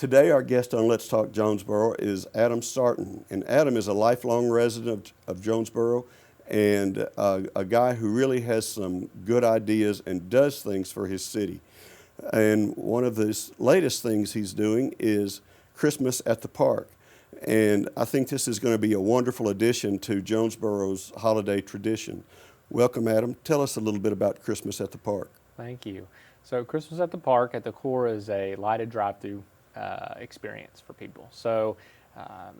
Today our guest on Let's Talk Jonesboro is Adam Sartin. And Adam is a lifelong resident of Jonesboro and a guy who really has some good ideas and does things for his city. And one of his latest things he's doing is Christmas at the Park. And I think this is going to be a wonderful addition to Jonesboro's holiday tradition. Welcome, Adam. Tell us a little bit about Christmas at the Park. Thank you. So Christmas at the Park at the core is a lighted drive-through experience for people. So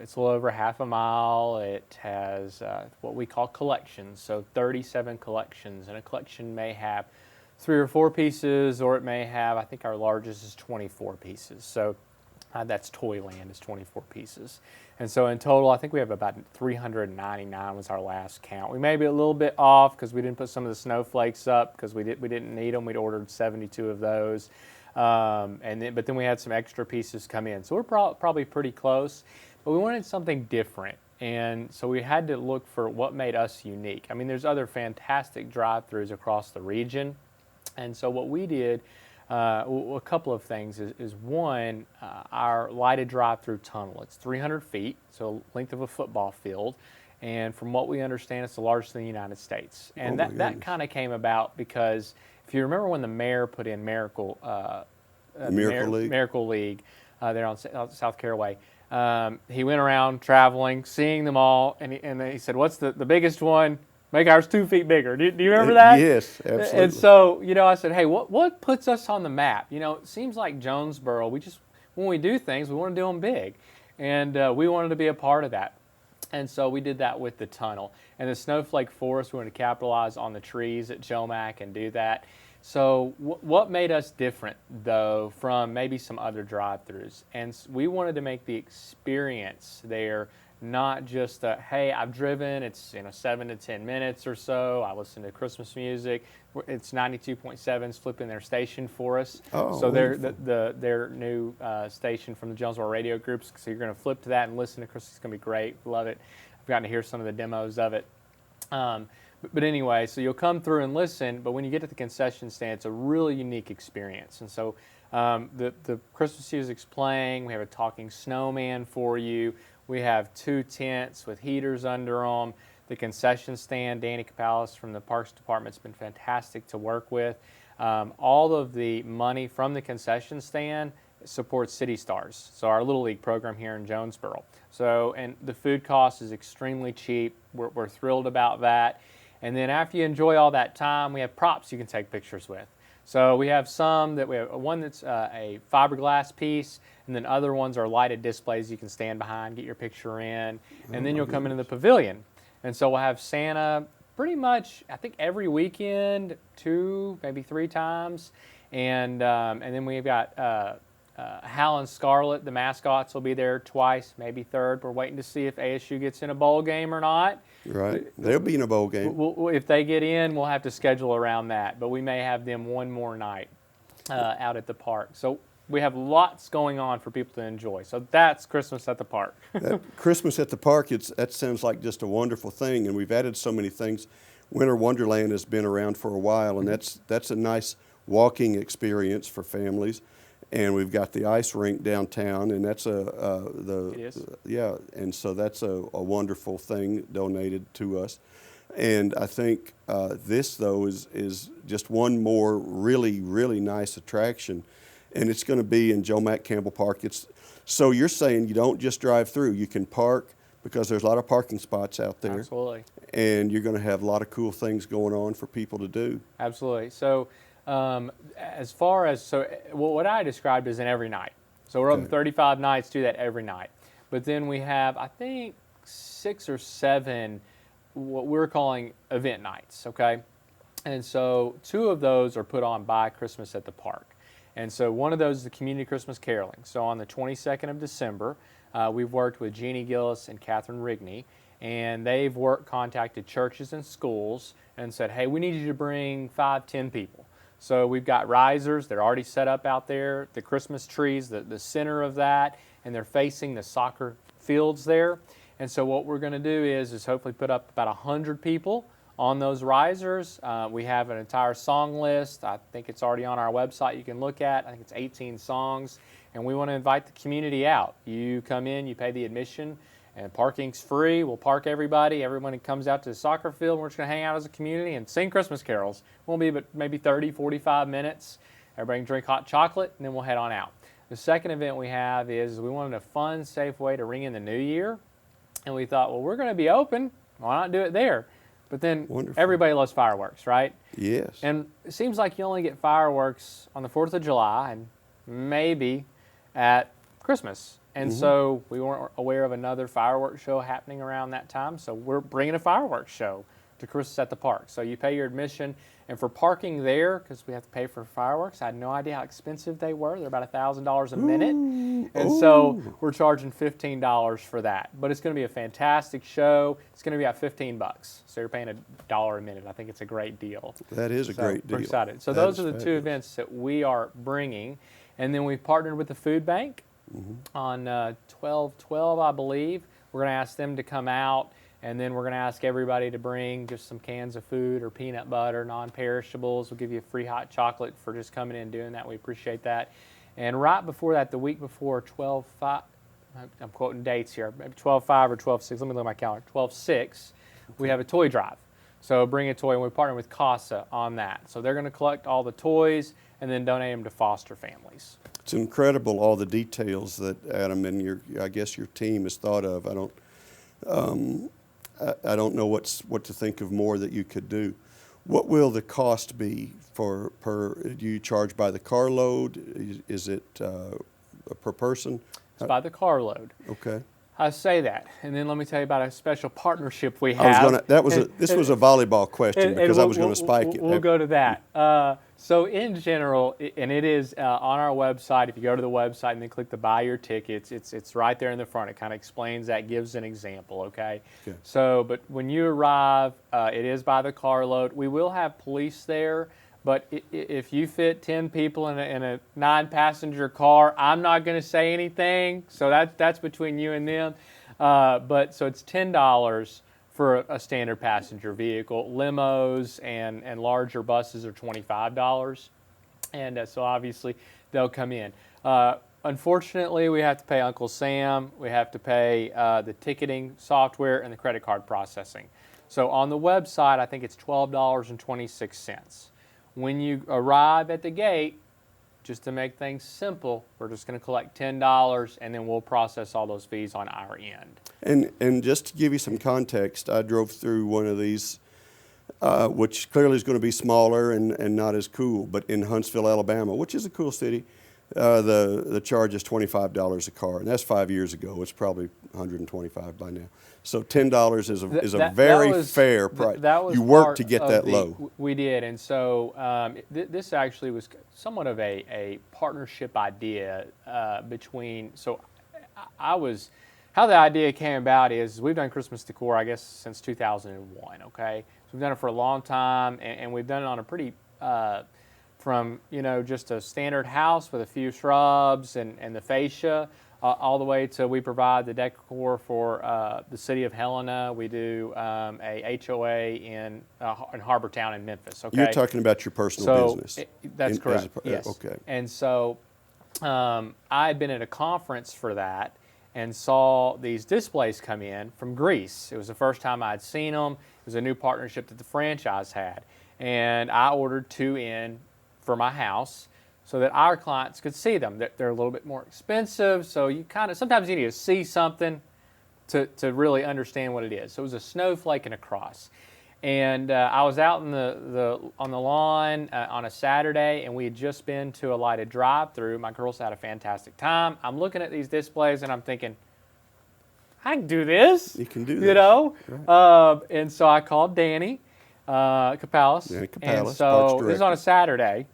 it's a little over half a mile. It has what we call collections, so 37 collections, and a collection may have 3 or 4 pieces, or it may have, I think our largest is 24 pieces. So that's Toyland is 24 pieces. And so in total, I think we have about 399 was our last count. We may be a little bit off because we didn't put some of the snowflakes up because we didn't need them. We'd ordered 72 of those. But then we had some extra pieces come in. So we're probably pretty close, but we wanted something different. And so we had to look for what made us unique. I mean, there's other fantastic drive-thrus across the region. And so what we did, a couple of things is one, our lighted drive-through tunnel. It's 300 feet, so length of a football field. And from what we understand, it's the largest in the United States. And that kind of came about because if you remember when the mayor put in Miracle League there on South Caraway, he went around traveling, seeing them all, and he said, "What's the biggest one? Make ours 2 feet bigger." Do you remember that? Yes, absolutely. And so, I said, hey, what puts us on the map? It seems like Jonesboro, when we do things, we want to do them big. And we wanted to be a part of that. And so we did that with the tunnel. And the snowflake forest, we wanted to capitalize on the trees at Jomac and do that. So what made us different, though, from maybe some other drive-thrus? And we wanted to make the experience there not just hey, I've driven, it's 7 to 10 minutes or so, I listen to Christmas music. It's 92.7's flipping their station for us. Oh, so wonderful. their new station from the Jonesboro radio groups, so you're going to flip to that and listen to Christmas. It's going to be great, love it. I've gotten to hear some of the demos of it. But anyway, so you'll come through and listen, but when you get to the concession stand, it's a really unique experience. And so the Christmas music's playing, we have a talking snowman for you, we have 2 tents with heaters under them. The concession stand, Danny Capalis from the Parks Department has been fantastic to work with. All of the money from the concession stand supports City Stars, so our Little League program here in Jonesboro. So, and the food cost is extremely cheap. We're thrilled about that. And then after you enjoy all that time, we have props you can take pictures with. So we have one that's a fiberglass piece, and then other ones are lighted displays you can stand behind, get your picture in, and then you'll come into the pavilion. And so we'll have Santa pretty much, I think, every weekend, 2, maybe 3 times. And then we've got Hal and Scarlet, the mascots, will be there twice, maybe third. We're waiting to see if ASU gets in a bowl game or not. Right. They'll be in a bowl game. If they get in, we'll have to schedule around that. But we may have them one more night out at the park. So we have lots going on for people to enjoy. So that's Christmas at the Park. Christmas at the Park, that sounds like just a wonderful thing. And we've added so many things. Winter Wonderland has been around for a while, and that's a nice walking experience for families. And we've got the ice rink downtown, and that's It is. and so that's a wonderful thing donated to us. And I think this, though, is just one more really, really nice attraction, and it's going to be in Jomac Campbell Park. So you're saying you don't just drive through; you can park because there's a lot of parking spots out there. Absolutely. And you're going to have a lot of cool things going on for people to do. Absolutely. So as far as, what I described is in every night. So we're open 35 nights, do that every night. But then we have, I think, 6 or 7 what we're calling event nights, okay? And so 2 of those are put on by Christmas at the Park. And so one of those is the Community Christmas Caroling. So on the 22nd of December, we've worked with Jeannie Gillis and Catherine Rigney, and they've contacted churches and schools and said, hey, we need you to bring 5, 10 people. So we've got risers, they're already set up out there, the Christmas trees, the center of that, and they're facing the soccer fields there. And so what we're going to do is hopefully put up about 100 people on those risers. We have an entire song list. I think it's already on our website you can look at. I think it's 18 songs. and we want to invite the community out. You come in, you pay the admission, and parking's free. We'll park everybody. Everyone comes out to the soccer field. We're just going to hang out as a community and sing Christmas carols. Won't be but maybe 30, 45 minutes. Everybody can drink hot chocolate, and then we'll head on out. The second event we have is we wanted a fun, safe way to ring in the new year. And we thought, well, we're going to be open. Why not do it there? But then everybody loves fireworks, right? Yes. And it seems like you only get fireworks on the 4th of July and maybe at Christmas. And so we weren't aware of another fireworks show happening around that time. So we're bringing a fireworks show to Christmas at the park. So you pay your admission. And for parking there, because we have to pay for fireworks, I had no idea how expensive they were. They're about $1,000 a minute. And so we're charging $15 for that. But it's going to be a fantastic show. It's going to be at $15. So you're paying $1 a minute. I think it's a great deal. That is a great deal. We're excited. So that those are the fabulous. two events that we are bringing. And then we've partnered with the food bank on 12/12, I believe. We're going to ask them to come out. And then we're going to ask everybody to bring just some cans of food or peanut butter, non-perishables. We'll give you a free hot chocolate for just coming in and doing that. We appreciate that. And right before that, the week before 12/5, I'm quoting dates here, maybe 12/5 or 12/6. Let me look at my calendar. 12/6, we have a toy drive. So bring a toy, and we partner with CASA on that. So they're going to collect all the toys and then donate them to foster families. It's incredible all the details that Adam and I guess your team has thought of. I don't know what to think of more that you could do. What will the cost be do you charge by the carload? Is it per person? It's by the carload. Okay. I say that, and then let me tell you about a special partnership we have. This was a volleyball question because I was going to spike it. We'll go to that. So in general, and it is on our website. If you go to the website and then click the Buy Your Tickets, it's right there in the front. It kind of explains that, gives an example. Okay. So, but when you arrive, it is by the carload. We will have police there. But if you fit 10 people in a 9-passenger car, I'm not going to say anything. So that's between you and them. So it's $10 for a standard passenger vehicle. Limos and larger buses are $25. And so obviously they'll come in. Unfortunately, we have to pay Uncle Sam. We have to pay the ticketing software and the credit card processing. So on the website, I think it's $12.26. When you arrive at the gate, just to make things simple, we're just going to collect $10, and then we'll process all those fees on our end. And just to give you some context, I drove through one of these, which clearly is going to be smaller and not as cool, but in Huntsville, Alabama, which is a cool city, the charge is $25 a car, and that's 5 years ago. It's probably $125 by now. So $10 is a very fair price. You worked to get that low. We did, and so this actually was somewhat of a partnership idea between. So how the idea came about is we've done Christmas decor, I guess, since 2001. Okay, so we've done it for a long time, and we've done it on a pretty from just a standard house with a few shrubs and the fascia. All the way to we provide the decor for the city of Helena. We do a HOA in Harbortown in Memphis. Okay, you're talking about your personal business. That's correct. Yes. Okay. And so I had been at a conference for that and saw these displays come in from Greece. It was the first time I'd seen them. It was a new partnership that the franchise had, and I ordered 2 in for my house, so that our clients could see them. They're a little bit more expensive, so you sometimes you need to see something to really understand what it is. So it was a snowflake and a cross. And I was out on the lawn on a Saturday, and we had just been to a lighted drive-through. My girls had a fantastic time. I'm looking at these displays, and I'm thinking, I can do this. You can do this. Right. And so I called Danny Capalis. Danny Capalis, and so this was on a Saturday.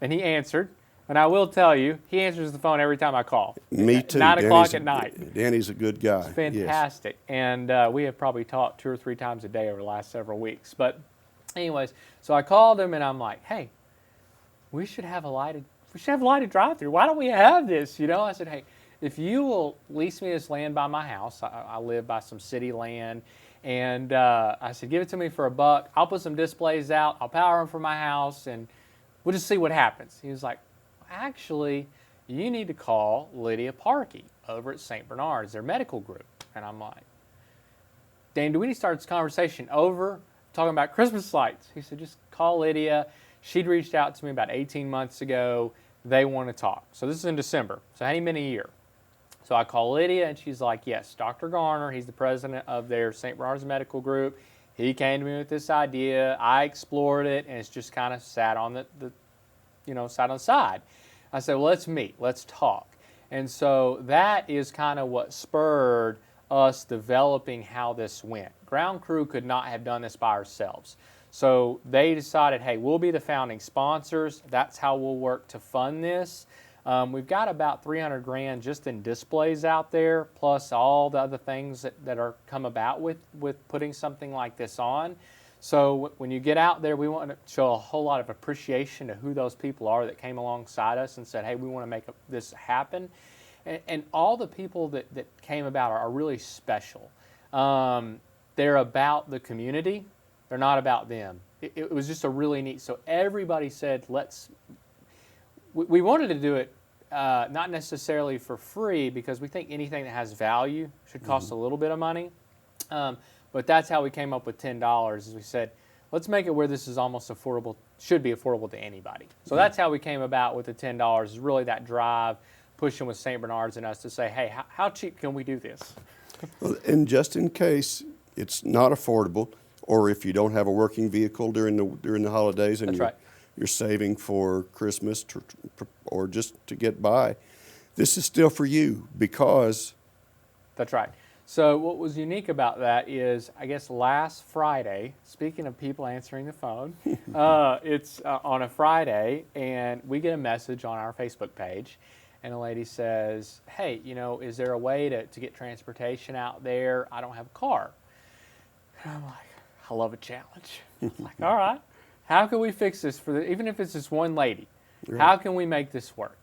And he answered, and I will tell you, he answers the phone every time I call. Me too. 9 o'clock at night. Danny's a good guy. It's fantastic. Yes. And we have probably talked 2 or 3 times a day over the last several weeks. But anyways, so I called him, and I'm like, hey, we should have a lighted drive-through. Why don't we have this? I said, hey, if you will lease me this land by my house, I live by some city land, and I said, give it to me for $1. I'll put some displays out. I'll power them for my house, and we'll just see what happens. He was like, actually, you need to call Lydia Parkey over at St. Bernard's, their medical group. And I'm like, Dan, do we need to start this conversation over talking about Christmas lights? He said, just call Lydia. She'd reached out to me about 18 months ago. They want to talk. So this is in December. So it hadn't been a year. So I call Lydia, and she's like, yes, Dr. Garner, he's the president of their St. Bernard's medical group. He came to me with this idea. I explored it, and it's just kind of sat on sat on the side. I said, well, let's meet. Let's talk. And so that is kind of what spurred us developing how this went. Ground Crew could not have done this by ourselves. So they decided, hey, we'll be the founding sponsors. That's how we'll work to fund this. We've got about $300 grand just in displays out there, plus all the other things that are come about with putting something like this on. So when you get out there, we want to show a whole lot of appreciation to who those people are that came alongside us and said, hey, we want to make this happen. And all the people that came about are really special. They're about the community. They're not about them. It was just a really neat, so everybody said, we wanted to do it not necessarily for free, because we think anything that has value should cost a little bit of money. But that's how we came up with $10, is we said, let's make it where this is almost affordable, should be affordable to anybody. So that's how we came about with the $10, is really that drive, pushing with St. Bernard's and us to say, hey, how cheap can we do this? Well, and just in case it's not affordable, or if you don't have a working vehicle during the holidays and you're saving for Christmas or just to get by, this is still for you, because... That's right. So what was unique about that is, I guess last Friday, speaking of people answering the phone, it's on a Friday, and we get a message on our Facebook page, and a lady says, hey, is there a way to get transportation out there? I don't have a car. And I'm like, I love a challenge. I'm like, all right, how can we fix this even if it's just one lady? Right. How can we make this work?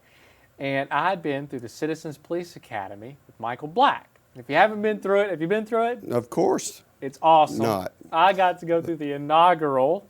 And I had been through the Citizens Police Academy with Michael Black. If you haven't been through it, have you been through it? Of course. It's awesome. Not. I got to go through the inaugural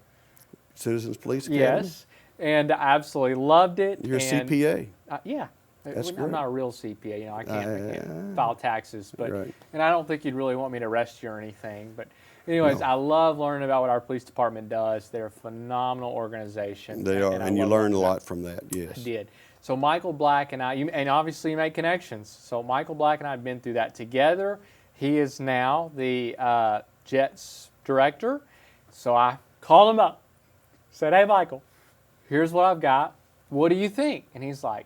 Citizens Police Academy? Yes, and I absolutely loved it. You're a CPA. Yeah. That's I'm great. not a real CPA, I can't file taxes, but right. And I don't think you'd really want me to arrest you or anything. But anyways, no. I love learning about what our police department does. They're a phenomenal organization. They are, and you learn a lot from that. Yes, I did. So Michael Black and I, and obviously you make connections. So Michael Black and I have been through that together. He is now the Jets director. So I called him up, said, hey Michael, here's what I've got. What do you think? And he's like,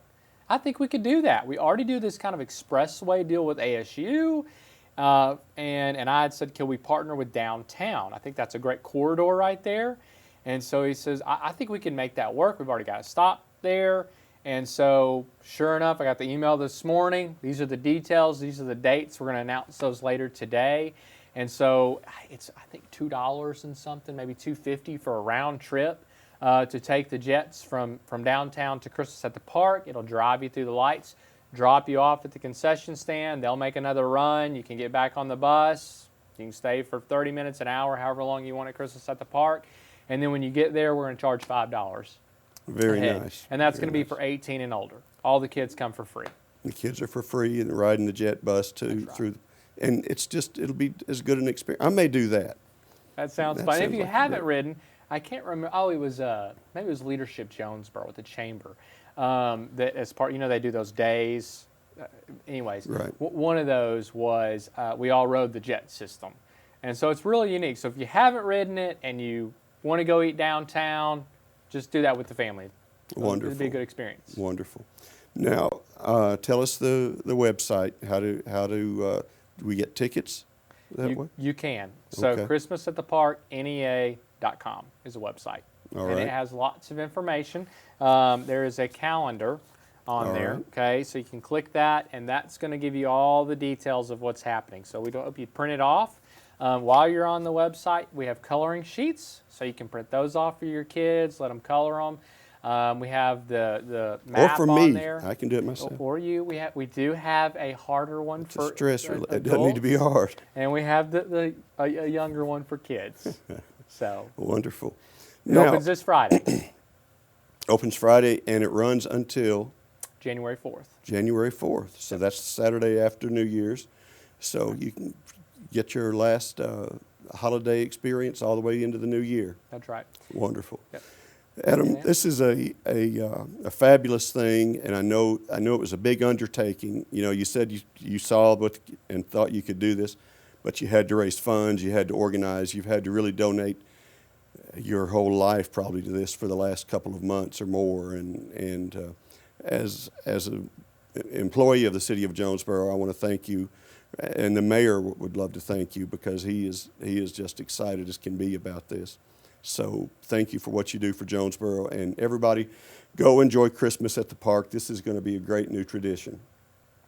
I think we could do that. We already do this kind of expressway deal with ASU. And I had said, can we partner with downtown? I think that's a great corridor right there. And so he says, I think we can make that work. We've already got a stop there. And so sure enough, I got the email this morning. These are the details. These are the dates. We're going to announce those later today. And so it's, I think, $2 and something, maybe $2.50 for a round trip. To take the Jets from downtown to Christmas at the Park. It'll drive you through the lights, drop you off at the concession stand. They'll make another run. You can get back on the bus. You can stay for 30 minutes, an hour, however long you want at Christmas at the Park. And then when you get there, we're going to charge $5. Very ahead. Nice. And that's going to be for 18 and older. All the kids come for free. The kids are for free, and riding the jet bus too. Right. And it'll be as good an experience. I may do that. That sounds fun. If you haven't ridden, I can't remember. Oh, it was maybe it was Leadership Jonesboro with the chamber. That as part, they do those days. Anyways, right. One of those was we all rode the jet system, and so it's really unique. So if you haven't ridden it and you want to go eat downtown, just do that with the family. Wonderful. It'll be a good experience. Wonderful. Now, tell us the website. How do we get tickets that way? You can. So okay. Christmas at the Park, NEA.com is a website. All and right. it has lots of information. There is a calendar on all there, right. okay? So you can click that, and that's going to give you all the details of what's happening. So we hope you print it off. While you're on the website, we have coloring sheets, so you can print those off for your kids, let them color them. We have the map or for on me. there. I can do it myself. Or you. We do have a harder one it's for a stress. adults, It doesn't need to be hard. and we have a younger one for kids. So wonderful. It Now, opens this Friday. opens Friday, and it runs until January 4th. January 4th. So that's Saturday after New Year's. So you can get your last holiday experience all the way into the new year. That's right. Wonderful. Yep. Adam, Yeah. this is a fabulous thing, and I know it was a big undertaking. You know, you said you saw and thought you could do this, but you had to raise funds, you had to organize, you've had to really donate your whole life probably to this for the last couple of months or more. And as an employee of the city of Jonesboro, I want to thank you, and the mayor would love to thank you because he is just excited as can be about this. So thank you for what you do for Jonesboro, and everybody go enjoy Christmas at the park. This is going to be a great new tradition.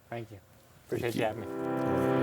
Thank you. Appreciate you having me. All right.